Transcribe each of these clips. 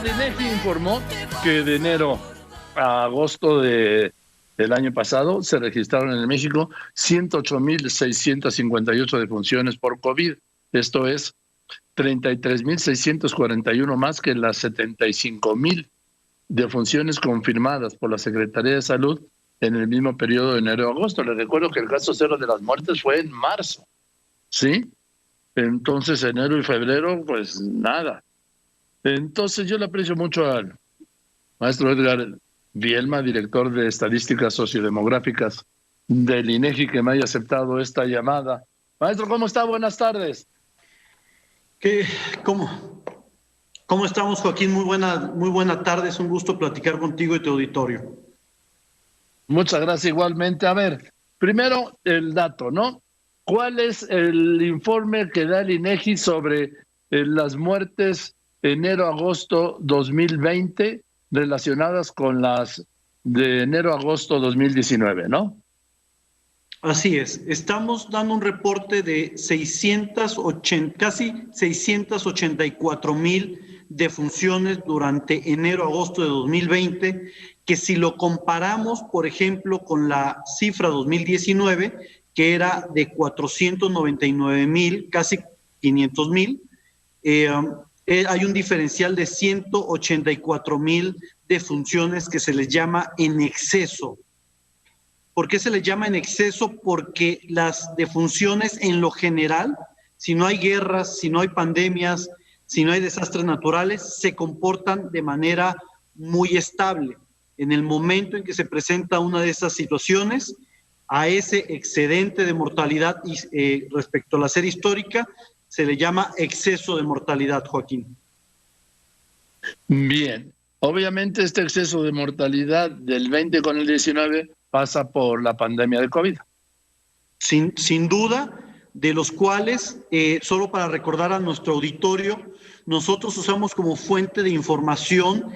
el INEGI informó que de enero a agosto del año pasado se registraron en México 108,658 defunciones por COVID. Esto es 33,641 más que las 75,000 defunciones confirmadas por la Secretaría de Salud en el mismo periodo de enero a agosto. Les recuerdo que el caso cero de las muertes fue en marzo, ¿sí? Entonces, enero y febrero, pues nada. Entonces, yo le aprecio mucho al maestro Edgar Vielma, director de Estadísticas Sociodemográficas del INEGI, que me haya aceptado esta llamada. Maestro, ¿cómo está? Buenas tardes. ¿Cómo estamos, Joaquín? Muy buena tarde. Es un gusto platicar contigo y tu auditorio. Muchas gracias igualmente. A ver, primero el dato, ¿no? ¿Cuál es el informe que da el INEGI sobre las muertes enero-agosto 2020 relacionadas con las de enero-agosto 2019, ¿no? Así es. Estamos dando un reporte de casi 684,000 defunciones durante enero-agosto de 2020, que si lo comparamos, por ejemplo, con la cifra 2019, que era de 499,000, casi 500,000, hay un diferencial de 184,000 defunciones que se les llama en exceso. ¿Por qué se les llama en exceso? Porque las defunciones en lo general, si no hay guerras, si no hay pandemias, si no hay desastres naturales, se comportan de manera muy estable. En el momento en que se presenta una de esas situaciones, a ese excedente de mortalidad respecto a la serie histórica, se le llama exceso de mortalidad, Joaquín. Bien, obviamente este exceso de mortalidad del 20 con el 19 pasa por la pandemia de COVID. Sin duda, de los cuales, solo para recordar a nuestro auditorio, nosotros usamos como fuente de información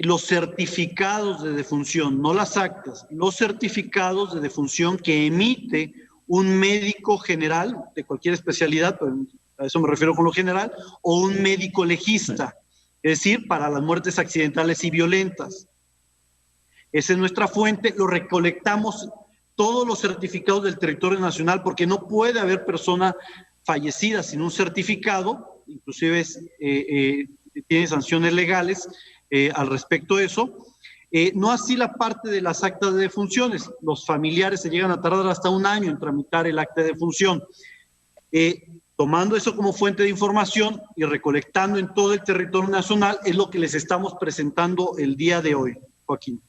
los certificados de defunción, no las actas, los certificados de defunción que emite un médico general de cualquier especialidad, pero a eso me refiero con lo general, o un médico legista, es decir, para las muertes accidentales y violentas. Esa es nuestra fuente, lo recolectamos todos los certificados del territorio nacional, porque no puede haber persona fallecida sin un certificado, inclusive tiene sanciones legales al respecto de eso. No así la parte de las actas de defunciones. Los familiares se llegan a tardar hasta un año en tramitar el acta de defunción. Tomando eso como fuente de información y recolectando en todo el territorio nacional, es lo que les estamos presentando el día de hoy, Joaquín.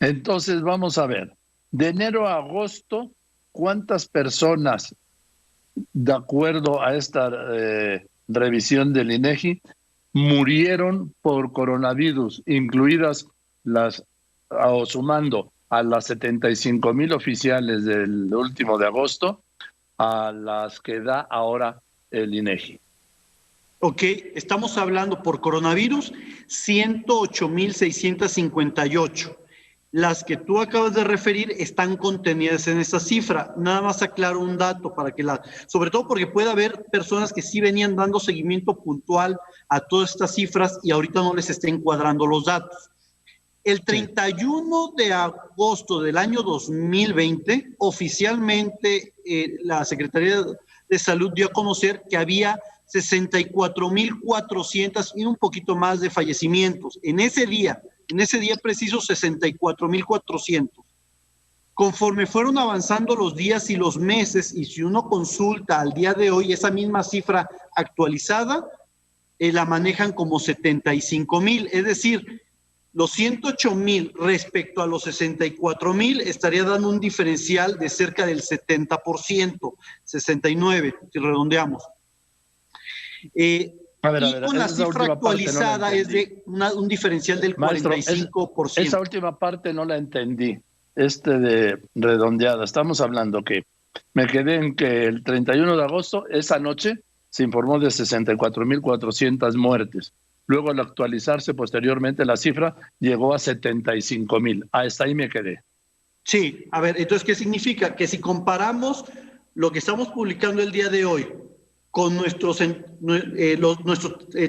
Entonces, vamos a ver, de enero a agosto, ¿cuántas personas, de acuerdo a esta revisión del INEGI, murieron por coronavirus, incluidas o sumando a las 75,000 oficiales del último de agosto, a las que da ahora el INEGI? Ok, estamos hablando por coronavirus, 108,658. Las que tú acabas de referir están contenidas en esa cifra. Nada más aclaro un dato para que sobre todo porque puede haber personas que sí venían dando seguimiento puntual a todas estas cifras y ahorita no les está encuadrando los datos. El 31 de agosto del año 2020, oficialmente la Secretaría de Salud dio a conocer que había 64,400 y un poquito más de fallecimientos. En ese día preciso, 64,400. Conforme fueron avanzando los días y los meses, y si uno consulta al día de hoy esa misma cifra actualizada, la manejan como 75,000, es decir, los 108,000 respecto a los 64,000 estaría dando un diferencial de cerca del 70%, 69, si redondeamos. Con la cifra actualizada no es de un diferencial del 45%. Esa última parte no la entendí, de redondeada. Estamos hablando que me quedé en que el 31 de agosto, esa noche, se informó de 64,400 muertes. Luego, al actualizarse posteriormente, la cifra llegó a 75,000. Hasta ahí me quedé. Sí, a ver, entonces, ¿qué significa? Que si comparamos lo que estamos publicando el día de hoy con nuestros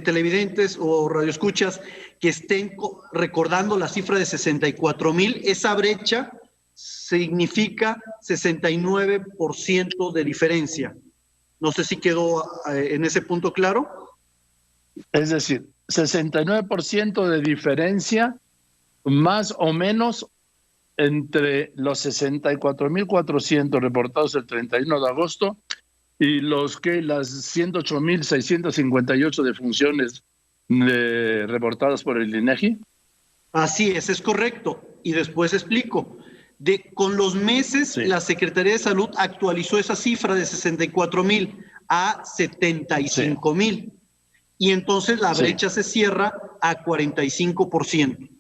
televidentes o radioescuchas que estén recordando la cifra de 64,000, esa brecha significa 69% de diferencia. No sé si quedó en ese punto claro. Es decir, 69% de diferencia, más o menos, entre los 64,400 reportados el 31 de agosto y las 108,658 defunciones reportadas por el INEGI. Así es correcto. Y después explico. Con los meses, sí, la Secretaría de Salud actualizó esa cifra de 64,000 a 75,000. Sí. Y entonces la brecha, sí, se cierra a 45%.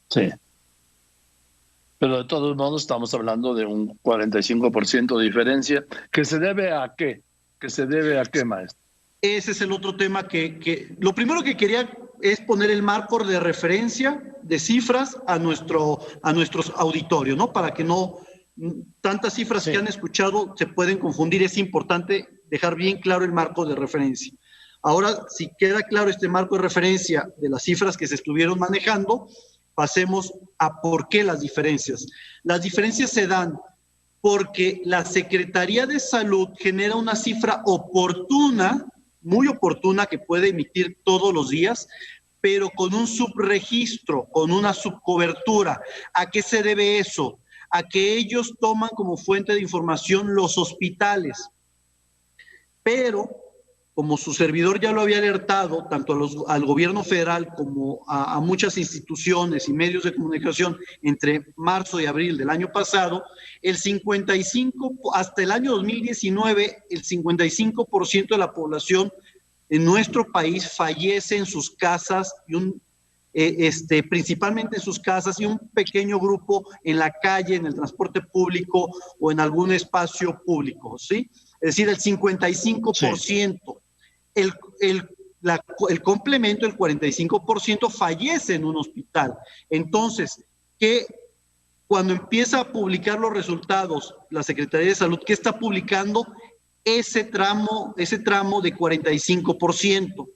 Sí. Pero de todos modos estamos hablando de un 45% de diferencia. ¿Que se debe a qué? ¿Que se debe a qué, maestro? Ese es el otro tema que lo primero que quería es poner el marco de referencia de cifras a nuestros auditorios, ¿no? Para que no tantas cifras, sí, que han escuchado se pueden confundir. Es importante dejar bien claro el marco de referencia. Ahora, si queda claro este marco de referencia de las cifras que se estuvieron manejando, pasemos a por qué las diferencias. Las diferencias se dan porque la Secretaría de Salud genera una cifra oportuna, muy oportuna, que puede emitir todos los días, pero con un subregistro, con una subcobertura. ¿A qué se debe eso? A que ellos toman como fuente de información los hospitales. Pero, como su servidor ya lo había alertado, tanto al gobierno federal como a muchas instituciones y medios de comunicación entre marzo y abril del año pasado, hasta el año 2019, el 55% de la población en nuestro país fallece en sus casas, principalmente en sus casas, y un pequeño grupo en la calle, en el transporte público o en algún espacio público, ¿sí? Es decir, el 55%. Sí. El complemento, el 45%, fallece en un hospital. Entonces, cuando empieza a publicar los resultados la Secretaría de Salud, ¿qué está publicando? Ese tramo de 45%.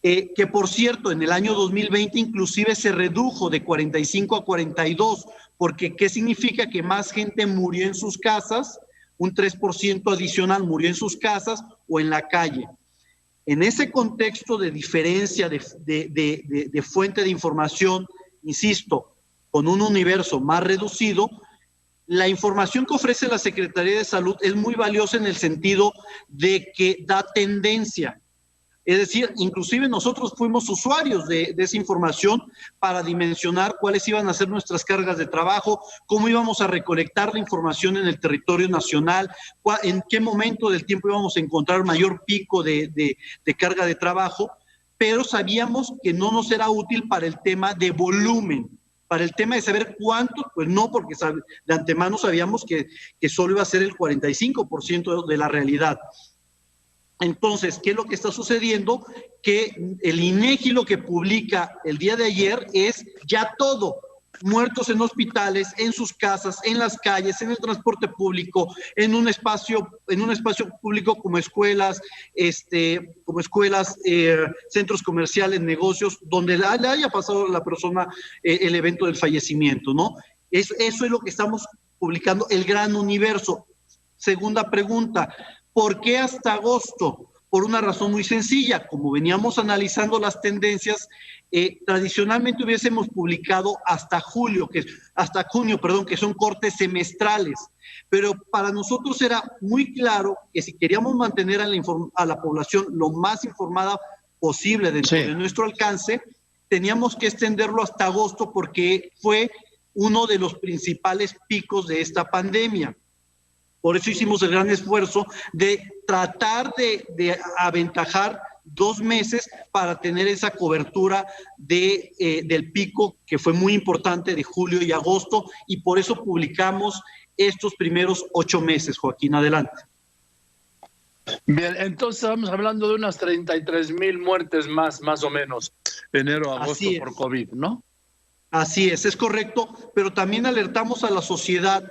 Que por cierto, en el año 2020 inclusive se redujo de 45 a 42, porque ¿qué significa? Que más gente murió en sus casas, un 3% adicional murió en sus casas o en la calle. En ese contexto de diferencia de fuente de información, insisto, con un universo más reducido, la información que ofrece la Secretaría de Salud es muy valiosa en el sentido de que da tendencia. Es decir, inclusive nosotros fuimos usuarios de esa información para dimensionar cuáles iban a ser nuestras cargas de trabajo, cómo íbamos a recolectar la información en el territorio nacional, en qué momento del tiempo íbamos a encontrar mayor pico de carga de trabajo, pero sabíamos que no nos era útil para el tema de volumen. Para el tema de saber cuánto, pues no, porque de antemano sabíamos que solo iba a ser el 45% de la realidad. Entonces, ¿qué es lo que está sucediendo? Que el INEGI lo que publica el día de ayer es ya todo: muertos en hospitales, en sus casas, en las calles, en el transporte público, en un espacio público como escuelas, centros comerciales, negocios, donde le haya pasado a la persona el evento del fallecimiento, ¿no? Eso es lo que estamos publicando, el gran universo. Segunda pregunta: ¿por qué hasta agosto? Por una razón muy sencilla. Como veníamos analizando las tendencias, tradicionalmente hubiésemos publicado hasta junio, que son cortes semestrales. Pero para nosotros era muy claro que si queríamos mantener a la población lo más informada posible dentro de nuestro alcance, teníamos que extenderlo hasta agosto, porque fue uno de los principales picos de esta pandemia. Por eso hicimos el gran esfuerzo de tratar de aventajar 2 meses para tener esa cobertura del pico, que fue muy importante, de julio y agosto, y por eso publicamos estos primeros 8 meses. Joaquín, adelante. Bien, entonces estamos hablando de unas 33,000 muertes más o menos, enero-agosto por COVID, ¿no? Así es correcto, pero también alertamos a la sociedad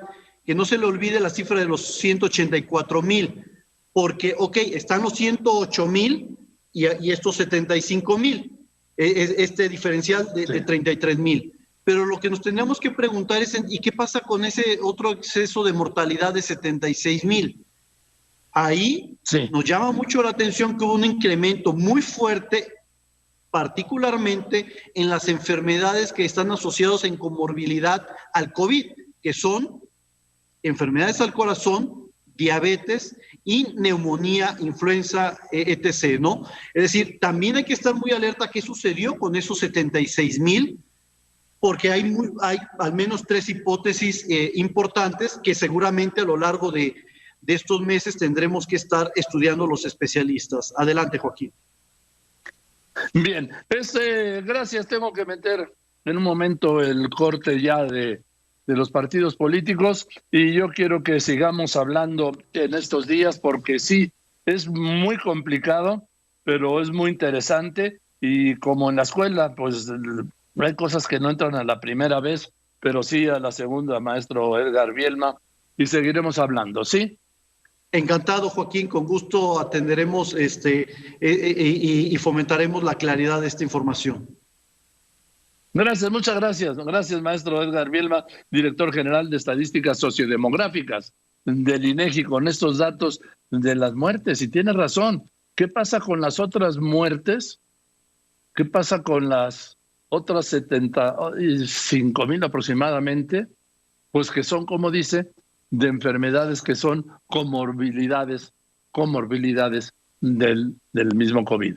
que no se le olvide la cifra de los 184,000. porque, están los 108,000 y estos 75,000, este diferencial de 33,000. Pero lo que nos tenemos que preguntar es, ¿y qué pasa con ese otro exceso de mortalidad de 76,000? Ahí nos llama mucho la atención que hubo un incremento muy fuerte, particularmente en las enfermedades que están asociadas en comorbilidad al COVID, que son enfermedades al corazón, diabetes y neumonía, influenza, etc., ¿no? Es decir, también hay que estar muy alerta a qué sucedió con esos 76,000, porque hay al menos 3 hipótesis importantes que seguramente a lo largo de estos meses tendremos que estar estudiando los especialistas. Adelante, Joaquín. Bien, gracias. Tengo que meter en un momento el corte ya de los partidos políticos y yo quiero que sigamos hablando en estos días porque sí, es muy complicado, pero es muy interesante y como en la escuela, pues hay cosas que no entran a la primera vez, pero sí a la segunda, maestro Edgar Bielma, y seguiremos hablando, ¿sí? Encantado, Joaquín, con gusto atenderemos y fomentaremos la claridad de esta información. Gracias, muchas gracias. Gracias, maestro Edgar Bielma, director general de Estadísticas Sociodemográficas del INEGI, con estos datos de las muertes. Y tiene razón. ¿Qué pasa con las otras muertes? ¿Qué pasa con las otras 75,000 aproximadamente? Pues que son, como dice, de enfermedades que son comorbilidades del mismo COVID.